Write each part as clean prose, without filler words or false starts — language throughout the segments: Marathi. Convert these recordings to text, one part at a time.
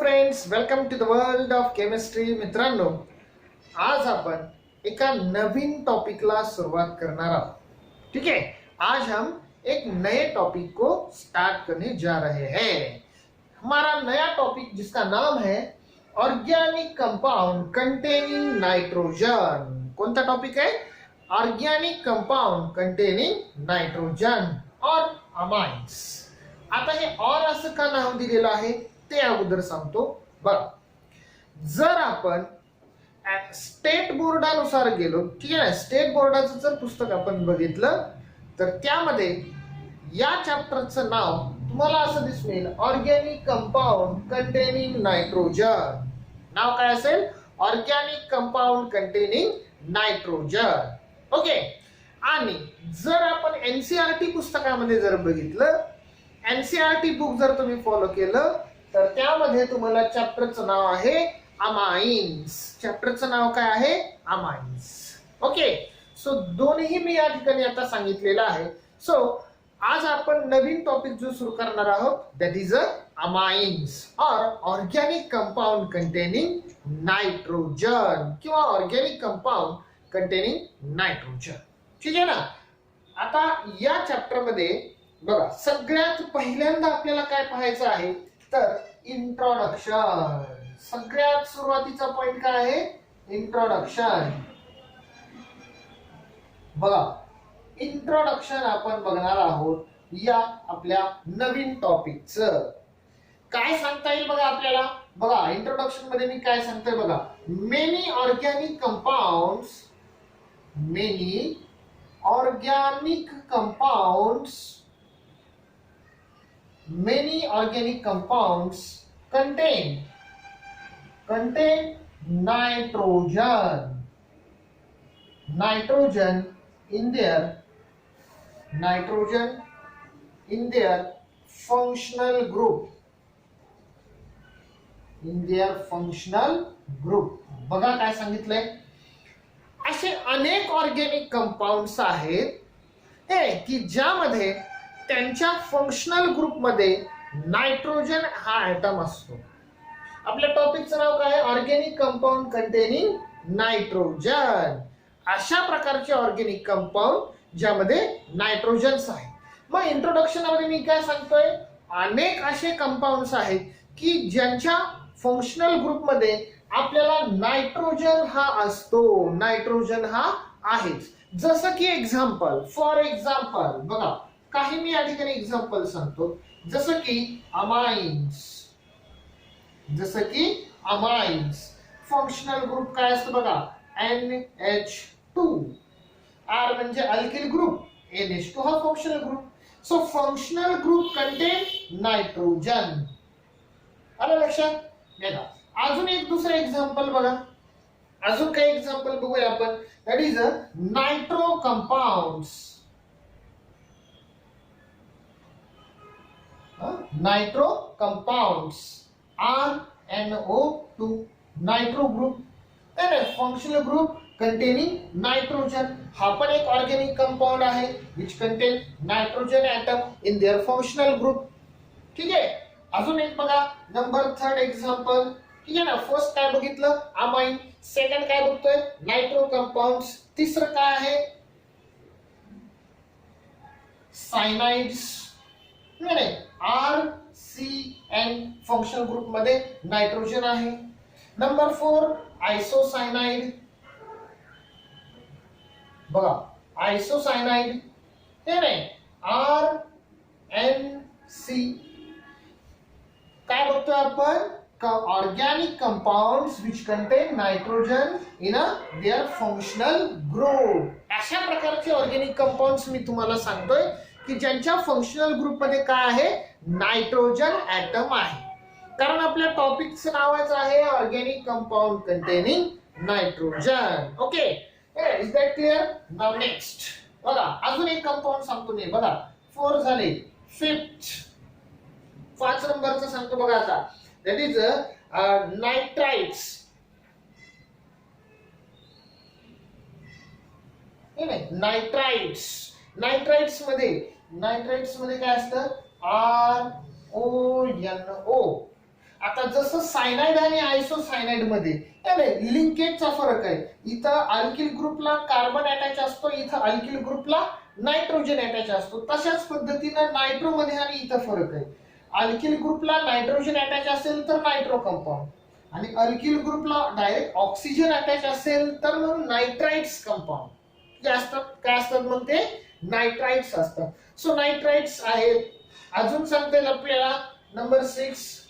Friends, welcome to the world of chemistry. मित्रांनो, आज अपन एक नवीन टॉपिकला शुरुआत करना आहोत। ठीक है, आज हम एक नए टॉपिक को स्टार्ट करने जा रहे हैं। हमारा नया टॉपिक जिसका नाम है ऑर्गेनिक कंपाउंड कंटेनिंग नाइट्रोजन। कौन सा टॉपिक है? ऑर्गेनिक कंपाउंड कंटेनिंग नाइट्रोजन और अमाइन्स। आता हे और असं का नाव दिलेलं आहे ते अगोदर सांगतो बघा। जर आपण स्टेट बोर्डानुसार गेलो, ठीक आहे, स्टेट बोर्डाचं जर पुस्तक आपण बघितलं तर त्यामध्ये या चॅप्टरचं नाव तुम्हाला असं दिसेल, ऑर्गेनिक कंपाउंड कंटेनिंग नायट्रोजन। नाव काय असेल? Organic compound containing nitrogen. Okay. आणि जर आपण एनसीईआरटी पुस्तकामध्ये जर बघितलं, एनसीईआरटी बुक जर तुम्ही फॉलो केलं तर त्यामध्ये तुम्हाला चॅप्टरचं नाव आहे अमाइन्स। चॅप्टरचं नाव काय आहे? अमाइन्स। ओके, सो दोन्ही मी या ठिकाणी आता सांगितलेलं आहे। सो आज आपण नवीन टॉपिक जो सुरू करणार आहोत, दॅट इज अमाइन्स और ऑर्गेनिक कंपाउंड कंटेनिंग नायट्रोजन किंवा ऑर्गेनिक कंपाउंड कंटेनिंग नायट्रोजन। ठीक आहे ना। आता या चॅप्टर मध्ये बघा, सगळ्यात पहिल्यांदा आपल्याला काय पाहायचं आहे तर इंट्रोडक्शन। सगळ्यात सुरुवातीचा पॉइंट काय आहे? इंट्रोडक्शन। बघा, इंट्रोडक्शन आपण बघणार आहोत या आपल्या नवीन टॉपिकचं। काय सांगता येईल बघा आपल्याला? बघा, इंट्रोडक्शन मध्ये मी काय सांगतोय बघा, many organic compounds, many organic compounds, many organic compounds contain nitrogen in their functional group। बघा काय सांगितलंय, असे अनेक ऑर्गेनिक कंपाउंड्स आहेत की ज्यामध्ये त्यांच्या फंक्शनल ग्रुप मध्ये नायट्रोजन हा ऍटम असतो। आपल्या टॉपिकचं नाव काय आहे? Organic compound containing nitrogen. अशा प्रकारचे ऑर्गेनिक कंपाउंड ज्यामध्ये नायट्रोजन्स आहे। मग इंट्रोडक्शन मध्ये मी काय सांगतोय, अनेक असे कंपाउंड्स आहेत की ज्यांच्या फंक्शनल ग्रुप मध्ये आपल्याला नायट्रोजन हा असतो, नायट्रोजन हा आहेच। जसं की एक्झाम्पल, फॉर एक्झाम्पल बघा, काही मी या ठिकाणी एक्झाम्पल सांगतो। जसं की अमाइन्स, फंक्शनल ग्रुप काय असतो बघा, NH2। R म्हणजे अल्किल ग्रुप, NH2 हा functional group. So functional group content nitrogen. आलं लक्षात? बघा, अजून एक दुसरं एक्झाम्पल बघा, अजून काही एक्झाम्पल बघूया आपण। That is nitro compounds. Nitro compounds, RNO2, nitro group, functional group containing nitrogen. हा पण एक ऑर्गेनिक कंपाउंड आहे which contain nitrogen atom in their functional group. ठीक आहे। अजून एक बघा, नंबर थर्ड एक्झाम्पल। ठीक आहे ना। फर्स्ट काय बघितलं? अमाइन। सेकंड काय बघतोय? Nitro compounds. तिसरं काय आहे? सायनाइड्स। RCN फंक्शनल ग्रुप मध्ये नायट्रोजन आहे। नंबर 4 आयसोसायनाइड। बघा, आयसोसायनाइड हे नाही, RNC। काय बघतोय आपण? Organic compounds which contain nitrogen in their functional group. अशा प्रकारचे ऑर्गेनिक कंपाउंड्स मी तुम्हाला सांगतोय की ज्यांच्या फंक्शनल ग्रुप मध्ये काय आहे? नायट्रोजन ऍटम आहे। कारण आपल्या टॉपिकचं नावच आहे organic compound containing nitrogen. Okay, is that clear? Now next बघा, अजून एक कंपाउंड सांगतो मी। बघा, 4 झाले, फिफ्थ 5 नंबरचं सांगतो बघा आता। That is नायट्राइट्स। नायट्राइट्स मध्ये काय असतं? RONO। आता जसं सायनाइड आणि आयसोसायनाइड मध्ये लिंकेजचा फरक आहे. इथं अल्किल ग्रुपला कार्बन अटॅच असतो, इथं अल्किल ग्रुपला नायट्रोजन अटॅच असतो. तशाच पद्धतीनं नायट्रो मध्ये आणि इथं फरक आहे. अल्किल ग्रुपला नायट्रोजन अटॅच असेल तर नायट्रो कंपाऊंड, आणि अल्किल ग्रुपला डायरेक्ट ऑक्सिजन अटॅच असेल तर मग नायट्राइट्स कंपाऊंड जे असतात. काय असतात मग ते नायट्राइट्स असतात. सो नायट्राइट्स आहेत. अजून सांगता येईल आपल्याला नंबर 6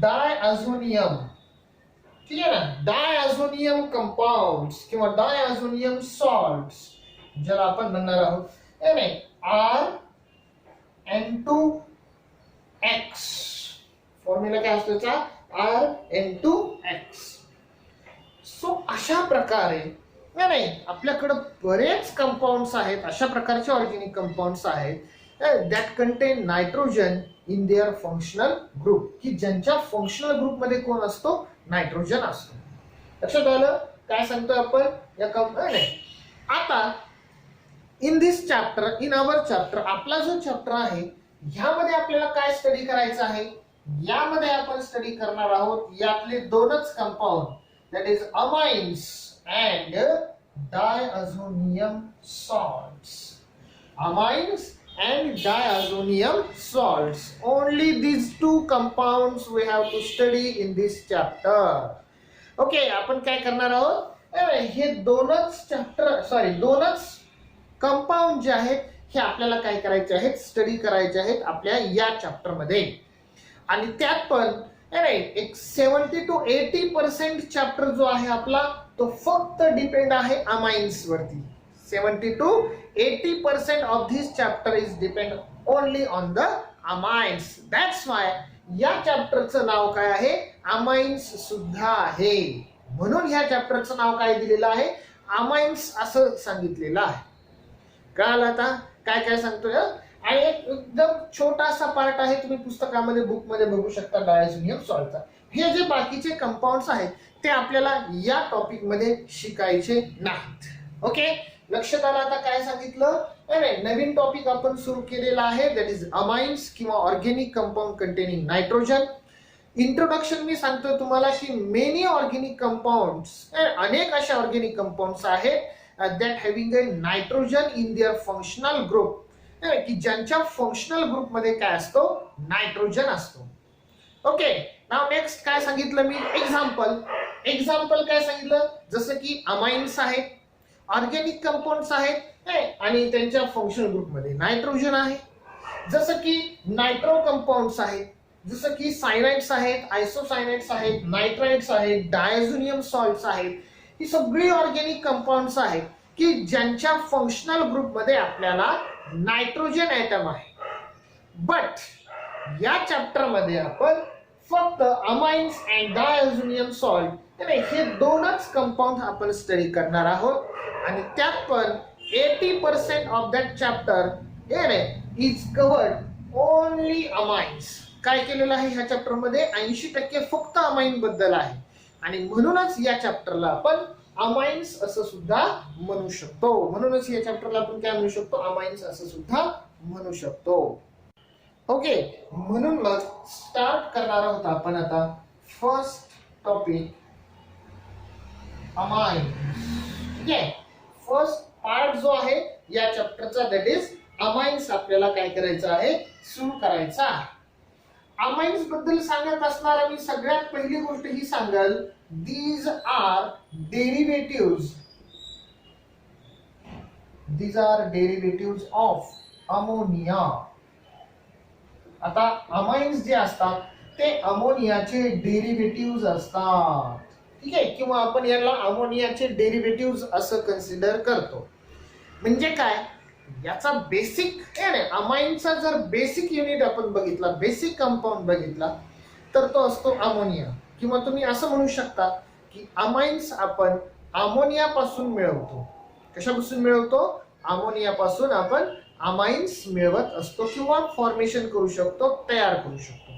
डायअझोनियम. ठीक आहे ना, डायअझोनियम कंपाऊंड्स किंवा डायअझोनियम सॉल्ट्स ज्याला आपण म्हणणार आहोत RN2X. फॉर्म्युला काय असतो त्याचा RN2X. सो अशा प्रकारे नाही आपल्याकडे बरेच कंपाऊंड्स आहेत, अशा प्रकारचे ऑर्गॅनिक कंपाऊंड्स आहेत that content nitrogen in their functional group, की ज्यांच्या फंक्शनल ग्रुप मध्ये कोण असतो, नायट्रोजन असतो. लक्षात आलं काय सांगतोय आपण या कंपाऊंड. आता in this chapter, in our chapter, आपला जो चॅप्टर आहे ह्यामध्ये आपल्याला काय स्टडी करायचं आहे, यामध्ये आपण स्टडी करणार आहोत यातले दोनच compound, that is amines and diazonium salts. Amines and diazonium salts. Only these two compounds we have to study in this chapter. Okay, आपण काय करणार आहोत, हे दोनच कंपाऊंड जे आहेत हे आपल्याला काय करायचे आहेत, स्टडी करायचे आहेत आपल्या या चॅप्टर मध्ये. आणि त्यात पण एक 70 to 80% चॅप्टर जो आहे आपला तो फक्त डिपेंड आहे अमाइन्स वरती. 70 to 80% of this chapter is depend only on the amines. That's why या चॅप्टरचं नाव काय आहे, अमाइन्स सुद्धा आहे. म्हणून या चॅप्टरचं नाव काय दिलेलं आहे, अमाइन्स असं सांगितलेलं आहे. कळालं आता काय काय सांगतोय. आणि एक एकदम छोटासा पार्ट आहे, तुम्ही पुस्तकामध्ये बुक मध्ये बघू शकता डायअझोनियम सॉल्टचा. हे जे बाकीचे कंपाऊंड्स आहेत ते आपल्याला या टॉपिक मध्ये शिकायचे नाहीत. ओके, लक्षात आलं आता काय सांगितलं. नवीन टॉपिक आपण सुरू केलेला आहे दॅट इज अमाइन्स किंवा organic compound containing nitrogen. Introduction मी सांगतोय तुम्हाला की मेनी ऑर्गॅनिक कंपाऊंड्स, अनेक अशा ऑर्गॅनिक कंपाऊंड्स आहेत that having a nitrogen in their functional group, की ज्यांच्या फंक्शनल ग्रुप मध्ये काय असतो, नायट्रोजन असतो. ओके, नाव नेक्स्ट काय सांगितलं मी, एक्झाम्पल काय सांगितलं, जसं की अमाइन्स आहेत, ऑर्गॅनिक कंपाऊंड्स आहेत आणि त्यांच्या फंक्शनल ग्रुप मध्ये नायट्रोजन आहे. जसं की नायट्रो कंपाऊंड्स आहेत, जसं की सायनाइड्स आहेत, आयसोसायनाइड्स आहेत, नायट्राइट्स आहेत, डायझोनियम सॉल्ट्स आहेत. ही सगळी ऑर्गॅनिक कंपाऊंड्स आहेत की ज्यांच्या फंक्शनल ग्रुप मध्ये आपल्याला नायट्रोजन ॲटम आहे. बट या चॅप्टर मध्ये आपण फक्त अमाइन्स अँड डायझोनियम सॉल्ट हे दोनच कंपाऊंड आपण स्टडी करणार आहोत. आणि त्यात पण 80% of that chapter is covered only amines. काय केलेलं आहे ह्या चॅप्टर मध्ये 80% फक्त अमाइन बद्दल आहे. आणि म्हणूनच या चॅप्टरला आपण अमाइन्स असं सुद्धा म्हणू शकतो. म्हणूनच या चॅप्टरला आपण काय म्हणू शकतो, अमाइन्स असं सुद्धा म्हणू शकतो. ओके, म्हणून मग स्टार्ट करणार आहोत आपण आता फर्स्ट टॉपिक अमाइन. ठीक आहे, फर्स्ट पार्ट जो आहे या चॅप्टरचा दॅट इज अमाइन्स आपल्याला काय करायचं आहे, सुरू करायचा आहे. अमाइन्स बद्दल सांगत असताना मी सगळ्यात पहिली गोष्ट ही सांगाल, these are derivative of ammonia. आता अमाइन्स जे असतात ते अमोनियाचे डेरिव्हेटिव्ह असतात. ठीक आहे, किंवा आपण याला अमोनियाचे डेरिव्हेटिव्ह असं कन्सिडर करतो. म्हणजे काय, याचा बेसिक अमाइनचा जर बेसिक युनिट आपण बघितला, बेसिक कंपाऊंड बघितला तर तो असतो अमोनिया. किंवा तुम्ही असं म्हणू शकता की अमाइन्स आपण अमोनिया पासून मिळवतो. कशापासून मिळवतो, अमोनिया पासून आपण अमाइन्स मिळवत असतो किंवा फॉर्मेशन करू शकतो, तयार करू शकतो.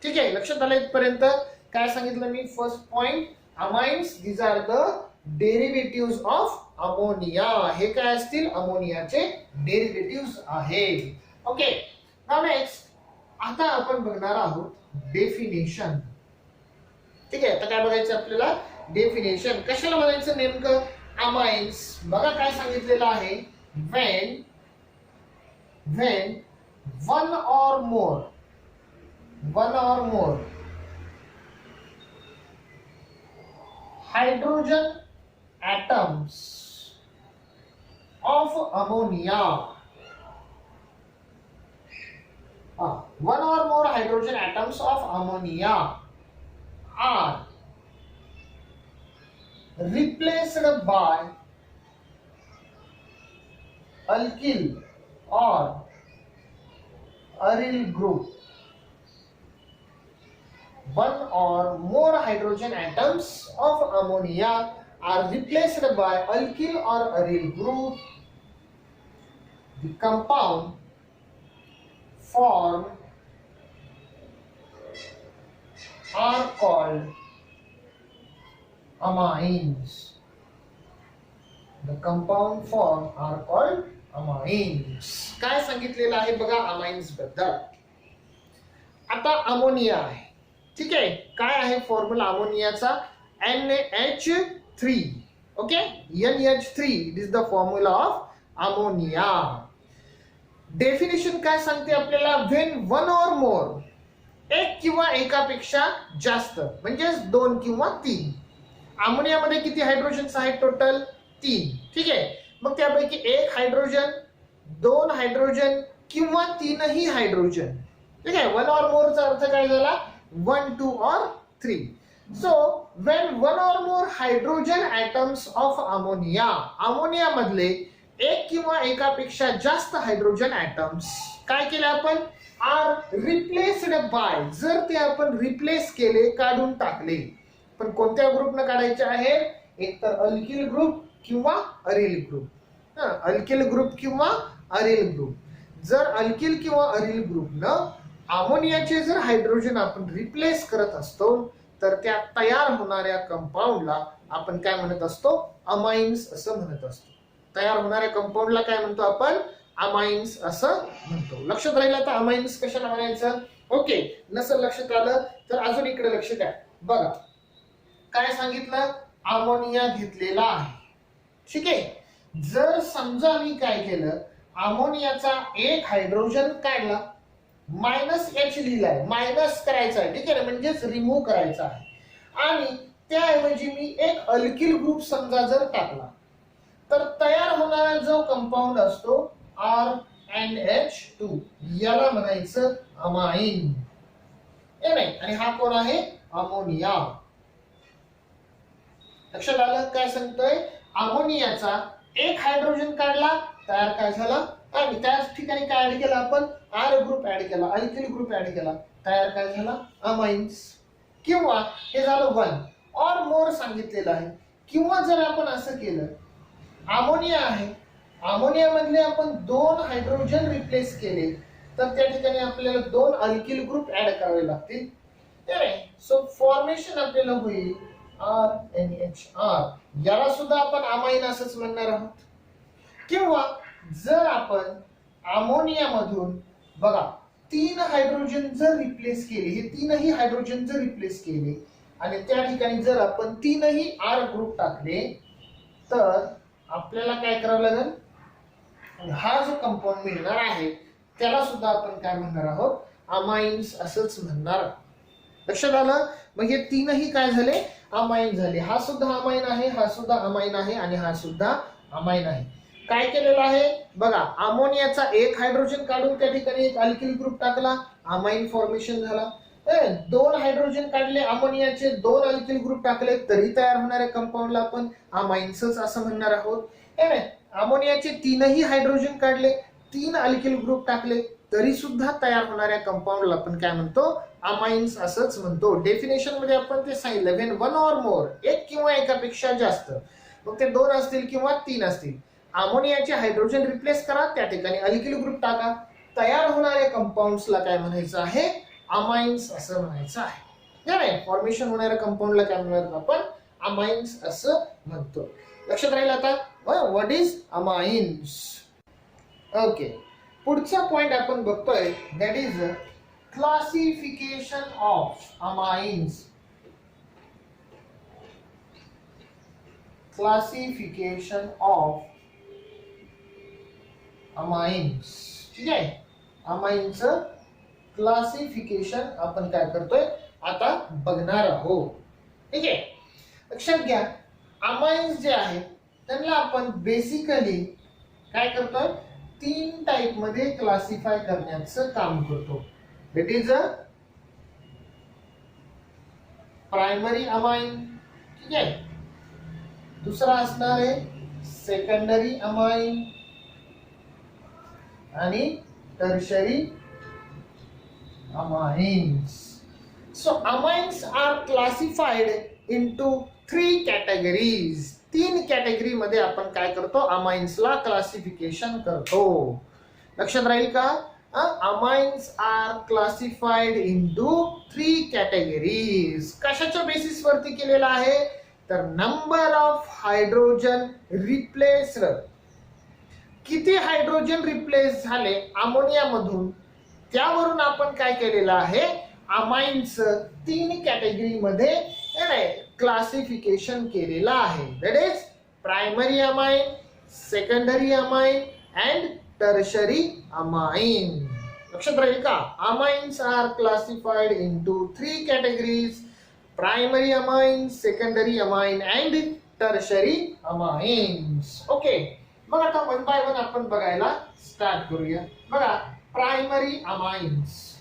ठीक आहे, लक्षात आलं इथपर्यंत. काय सांगितलं मी, first point, amines these are the derivative of ammonia. हे काय असतील? अमोनियाचे डेरिव्हेटिव्ह आहे. ओके, नाउ नेक्स्ट आता आपण बघणार आहोत डेफिनेशन. ठीक आहे, आता काय बघायचं आपल्याला? डेफिनेशन. कशाला म्हणायचं नेमकं? अमाइन्स. बघा काय सांगितलेलं आहे, when one or more hydrogen atoms of ammonia, one or more hydrogen atoms of ammonia are replaced by alkyl or aryl group. One or more hydrogen atoms of ammonia are replaced by alkyl or aryl group. The compound form are called amines. The compound form are called amines. काय सांगितलेलं आहे बघा अमाइन्स बद्दल. आता अमोनिया आहे. ठीक आहे, काय आहे फॉर्म्युला अमोनियाचा? NH3. Okay, NH3 is the formula of ammonia. Definition काय सांगते आपल्याला? व्हेन वन ऑर मोर, एक किंवा एकापेक्षा जास्त, म्हणजे 2 किंवा 3. अमोनियामध्ये किती हायड्रोजन्स आहेत? टोटल 3. ठीक आहे, मग त्यापैकी 1 हायड्रोजन, 2 हायड्रोजन किंवा 3ही हायड्रोजन. ठीक आहे, वन ऑर मोरचा अर्थ काय झाला? 1, 2 or 3. So when one or more hydrogen atoms of ammonia, ammonia मधले एक किंवा एकापेक्षा जास्त हायड्रोजन ॲटम्स काय केले आपण? आर रिप्लेस्ड बाय, जर ते आपण रिप्लेस केले, काढून टाकले. पण कोणत्या ग्रुपनं काढायचे आहे? एक तर अल्किल ग्रुप किंवा अरिल ग्रुप. अल्किल ग्रुप किंवा अरिल ग्रुप. जर अल्किल किंवा अरिल ग्रुपनं अमोनियाचे जर हायड्रोजन आपण रिप्लेस करत असतो, तर त्या तयार होणाऱ्या कंपाऊंडला आपण काय म्हणत असतो? अमाइन्स असं म्हणत असतो. तयार होणाऱ्या कंपाऊंडला काय म्हणतो आपण? अमाइन्स असं म्हणतो. लक्षात राहिलं आता अमाइन्स कशाला म्हणायचं? ओके, नसेल लक्षात आलं तर अजून इकडे लक्ष द्या. बघा काय सांगितलं? अमोनिया घेतलेला आहे. ठीक आहे, जर समजा मी काय केलं, अमोनियाचा 1 हायड्रोजन काढला, -H लिहिलाय, मायनस करायचा आहे. ठीक आहे, म्हणजेच रिमूव्ह करायचा आहे. आणि त्याऐवजी मी एक अल्किल ग्रुप समजा जर टाकला, तर तयार होणारा जो कंपाऊंड असतो RNH2, याला म्हणायचं अमाइन. आणि हा कोण आहे? अमोनिया. लक्षात आलं काय सांगतोय? अमोनियाचा 1 हायड्रोजन काढला, तयार काय झाला? आणि त्याच ठिकाणी काय ऍड केला आपण? आर ग्रुप ऍड केला, अल्किल ग्रुप ऍड केला, तयार काय झाला? अमाइन्स. किंवा हे झालं 1 और मोर सांगितलेलं आहे. किंवा जर आपण असं केलं, अमोनिया आहे, अमोनिया मधले आपण 2 हायड्रोजन रिप्लेस केले, तर त्या ठिकाणी आपल्याला 2 अल्किल ग्रुप ऍड करावे लागतील. सो फॉर्मेशन आपल्याला होईल RNHR. याला सुद्धा आपण अमाइन असंच म्हणणार आहोत. किंवा जर आपण अमोनिया मधून बघा 3 हायड्रोजन जर रिप्लेस केले, हे 3ही हायड्रोजन जर रिप्लेस केले आणि त्या ठिकाणी जर आपण 3ही आर ग्रुप टाकले, तर आपल्याला काय करावं लागेल? हा जो कंपाऊंड मिळणार आहे त्याला सुद्धा आपण काय म्हणणार आहोत? अमाइन्स असंच म्हणणार. लक्षात आलं? मग हे 3ही काय झाले? अमाइन झाले. हा सुद्धा अमाइन आहे, हा सुद्धा अमाइन आहे आणि हा सुद्धा अमाइन आहे. काय केलेलं आहे बघा, अमोनियाचा 1 हायड्रोजन काढून त्या ठिकाणी एक अल्किल ग्रुप टाकला, अमाइन फॉर्मेशन झाला. 2 हायड्रोजन काढले, अमोनियाचे 2 अल्किल ग्रुप टाकले, तरी तयार होणाऱ्या कंपाऊंडला आपण अमाइन्सच असं म्हणणार आहोत. अमोनियाचे 3ही हायड्रोजन काढले, 3 अल्किल ग्रुप टाकले, तरी सुद्धा तयार होणाऱ्या कंपाऊंडला आपण काय म्हणतो? अमाइन्स असंच म्हणतो. डेफिनेशन मध्ये आपण ते सांगितलं, व्हेन वन ऑर मोर, एक किंवा एकापेक्षा जास्त, मग ते 2 असतील किंवा 3 असतील, अमोनियाचे हायड्रोजन रिप्लेस करा, त्या ठिकाणी अल्किल ग्रुप टाका, तयार होणाऱ्या कंपाऊंड्सला काय म्हणायचं आहे? अमाइन्स असं म्हणायचं आहे. फॉर्मेशन होणाऱ्या कंपाऊंडला काय म्हणणार आपण? अमाइन्स असं म्हणतो. लक्षात राहील आता? What is amines. ओके, पुढचा पॉइंट आपण बघतोय that is classification of amines. Classification of amines. ठीक आहे, अमाइन्सचं क्लासिफिकेशन आपण काय करतोय आता बघणार आहोत. ठीक आहे, लक्षात घ्या अमाइन्स जे आहेत त्यांना आपण बेसिकली काय करतोय 3 टाइप मध्ये क्लासिफाय करण्याचं काम करतो. It is a primary amine. ठीक आहे, दुसरा असणार आहे सेकंडरी अमाइन आणि tertiary amines. So amines are classified into 3 categories. 3 category मध्ये आपण काय करतो अमाइन्सला क्लासिफिकेशन करतो. लक्षात राहील का? Amines are classified into 3 categories. कशाच्या बेसिस वरती केलेला आहे तर नंबर ऑफ हायड्रोजन रिप्लेस्ड. किती हायड्रोजन रिप्लेस झाले अमोनिया मधून त्यावरून आपण काय केलेलं आहे अमाइन्स 3 कॅटेगरी मध्ये क्लासिफिकेशन केलेलं आहे. That is primary amine, secondary amine and tertiary amine. लक्षात राहील का? Amines are classified into 3 categories, primary amine, secondary amine and tertiary amines. Okay, मग आता वन बाय वन आपण बघायला स्टार्ट करूया. बघा प्रायमरी अमाइन्स.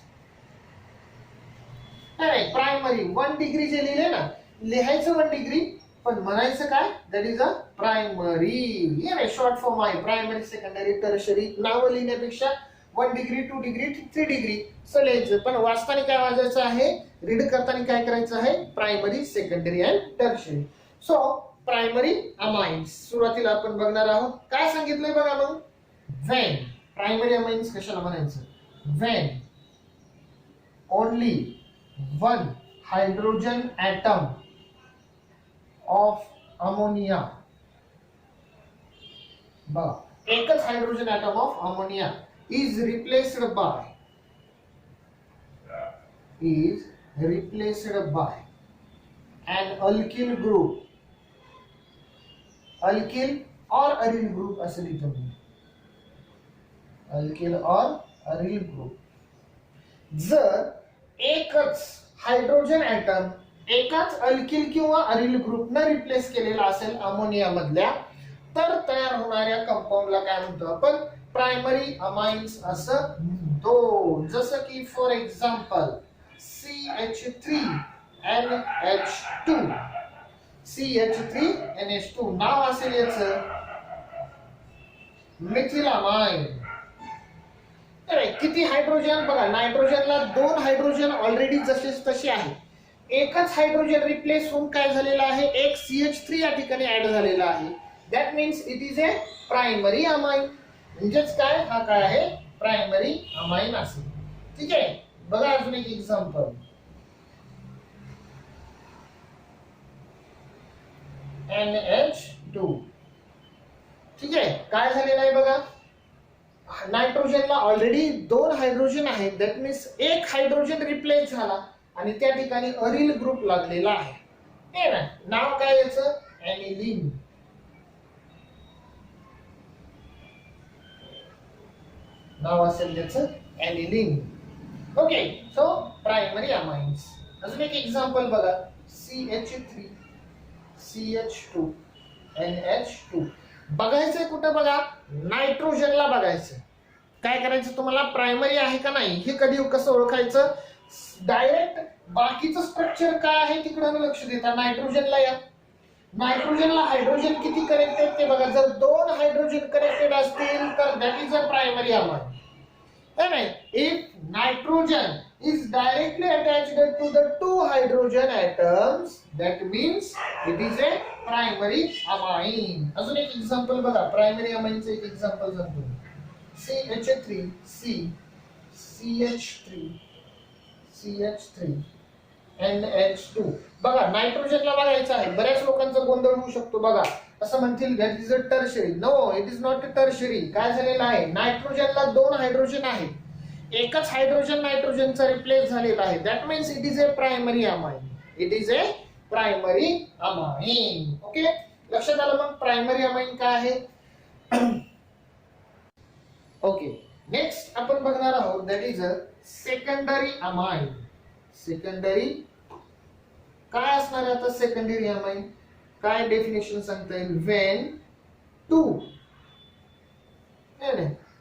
नाही प्रायमरी 1 डिग्री जे लिहिले ना लिहायचं 1 डिग्री पण म्हणायचं काय that is a primary. Short form आहे प्रायमरी, सेकंडरी, टर्शरी. नाव लिहिण्यापेक्षा 1 डिग्री, 2 डिग्री, 3 डिग्री असं लिहायचं. पण वाचताना काय वाजायचं आहे, रीड करताना काय करायचं आहे primary, secondary and tertiary. So primary amines सुरुवातीला आपण बघणार आहोत. काय सांगितलंय बघा मग, व्हेन प्रायमरी अमाइन्स कशाला म्हणायचं, when only 1 hydrogen atom of ammonia. बघा एकच hydrogen atom of ammonia is replaced by an alkyl group, alkyl or aryl group असे लिहितो मी, alkyl or aryl group. जर एकच हायड्रोजन ॲटम एकाच अल्किल किंवा अरिल ग्रुपने रिप्लेस केलेला असेल अमोनिया मधल्या तर तयार होणाऱ्या कंपाऊंडला काय म्हणतो आपण प्रायमरी अमाइन्स असं म्हणतो. जसं की फॉर एक्झाम्पल CH3NH2, CH3NH2 नाव असेल याचं मिथिलामाइन. किती हायड्रोजन बघा, नायट्रोजनला 2 हायड्रोजन ऑलरेडी जसेच तसे आहे. एकच हायड्रोजन रिप्लेस होऊन काय झालेला आहे, एक CH3 या ठिकाणी ऍड झालेला आहे. That means it is a primary amine. म्हणजेच काय, हा काय आहे प्रायमरी अमाइन असेल. ठीक आहे, बघा अजून एक एक्झाम्पल. NH2. ठीक आहे, काय झालेलं आहे बघा, नायट्रोजनला ऑलरेडी 2 हायड्रोजन आहेत. दॅट मीन्स एक हायड्रोजन रिप्लेस झाला आणि त्या ठिकाणी अरिल ग्रुप लागलेला आहे. हे ना नाव काय याचं, ॲनिलीन. नाव असेल त्याचं aniline. Okay, so primary amines. अजून एक एक्झाम्पल बघा, CH3 CH2 NH2. बघायचंय कुठं बघा, नायट्रोजनला बघायचं. काय करायचं तुम्हाला, प्रायमरी आहे का नाही हे कधी कसं ओळखायचं, डायरेक्ट बाकीचं स्ट्रक्चर काय आहे तिकडे लक्ष देता नायट्रोजनला या. नायट्रोजनला हायड्रोजन किती कनेक्टेड ते बघा. जर 2 हायड्रोजन कनेक्टेड असतील तर that is a primary amine. If nitrogen is directly attached to the 2 hydrogen atoms, that means it is a primary amine. अजून एक एक्झाम्पल बघा, प्रायमरी अमाइनचं एक एक्झाम्पल सांगतो. CH3 CH3 CH3 NH2. बघा नायट्रोजनला बघायचं आहे, बऱ्याच लोकांचा गोंधळ होऊ शकतो. बघा असं म्हणतील that is a tertiary. No, it is not a tertiary. काय झालेलं आहे, नायट्रोजनला 2 हायड्रोजन आहे, एकच हायड्रोजन नायट्रोजनचा रिप्लेस झालेला आहे. That means it is a primary amine. It is a primary amine. Okay, लक्षात आलं. मग प्रायमरी अमाइन काय आहे. ओके, नेक्स्ट आपण बघणार आहोत that is a secondary amine. Secondary काय असणार आहे आता सेकंडरी अमाइन, काय डेफिनेशन सांगता येईल. When 2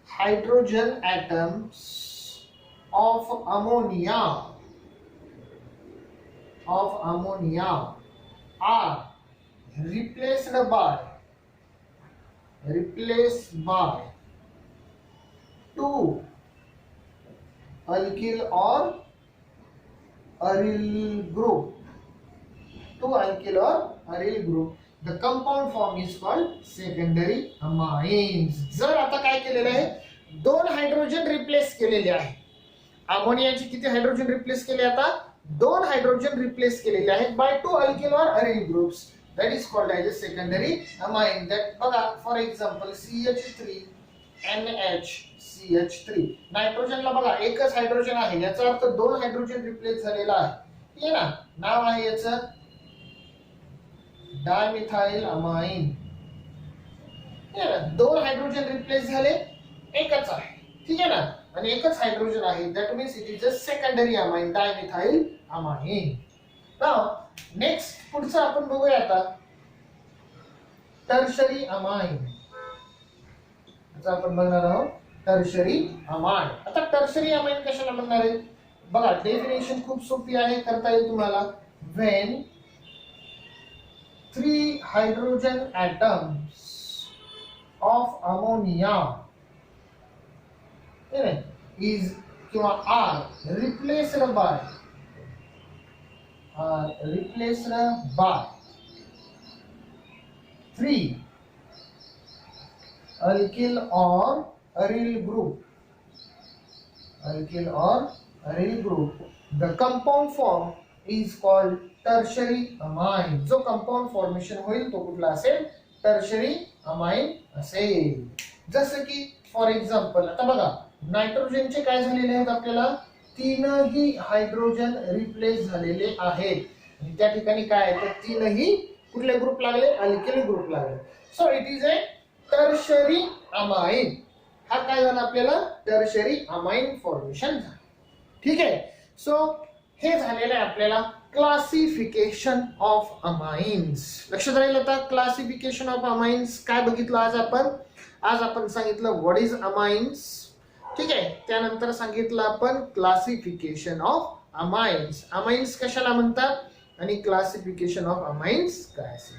hydrogen atoms of ammonia are replaced by 2 alkyl or aryl group. 2 alkyl or aryl group. The compound form is called secondary amines. जर आता काय केलेलं आहे, 2 हायड्रोजन रिप्लेस केलेले आहे. अमोनियाचे किती हायड्रोजन रिप्लेस केले, आता 2 हायड्रोजन रिप्लेस केलेले आहेत by 2 alkyl or aryl groups. That is called as a secondary amine. That बघा फॉर एक्झाम्पल CH3 NHCH3. नायट्रोजनला बघा एकच हायड्रोजन आहे, याचा अर्थ 2 हायड्रोजन रिप्लेस झालेला आहे. ठीक आहे ना. नाव आहे याचं डायमिथाइल अमाइन. 2 हायड्रोजन रिप्लेस झाले, एकच आहे. ठीक आहे ना, आणि एकच हायड्रोजन आहे. That means it is a secondary amine, dimethyl amine. Now next पुढचं आपण बघूया आता टर्शरी अमाइन. आता आपण बघणार आहोत टर्शरी अमाइन. आता टर्शरी अमाइन कशाला म्हणणार आहे बघा, डेफिनेशन खूप सोपी आहे, करता येईल तुम्हाला. When 3 hydrogen atoms of ammonia is किंवा are replaced by 3 alkyl or aryl group. The compound form is called tertiary amine. जो कंपाऊंड फॉर्मेशन होईल तो कुठला असेल, टर्शरी अमाइन असेल. जसं की फॉर एक्झाम्पल आता बघा नायट्रोजनचे काय झालेले आहेत, आपल्याला 3ही हायड्रोजन रिप्लेस झालेले आहेत. आणि त्या ठिकाणी काय आहे तर 3ही कुठले ग्रुप लागले, अल्किल ग्रुप लागले. So it is a tertiary amine. हा काय झाला आपल्याला, टर्शरी अमाइन फॉर्मेशन झालं. ठीक आहे. सो हे झालेलं आहे आपल्याला क्लासिफिकेशन ऑफ अमाइन्स. लक्षात राहील. आता क्लासिफिकेशन ऑफ अमाइन्स काय बघितलं आज आपण सांगितलं व्हॉट इज अमाइन्स. ठीक आहे. त्यानंतर सांगितलं आपण क्लासिफिकेशन ऑफ अमाइन्स. अमाइन्स कशाला म्हणतात आणि क्लासिफिकेशन ऑफ अमाइन्स काय असेल.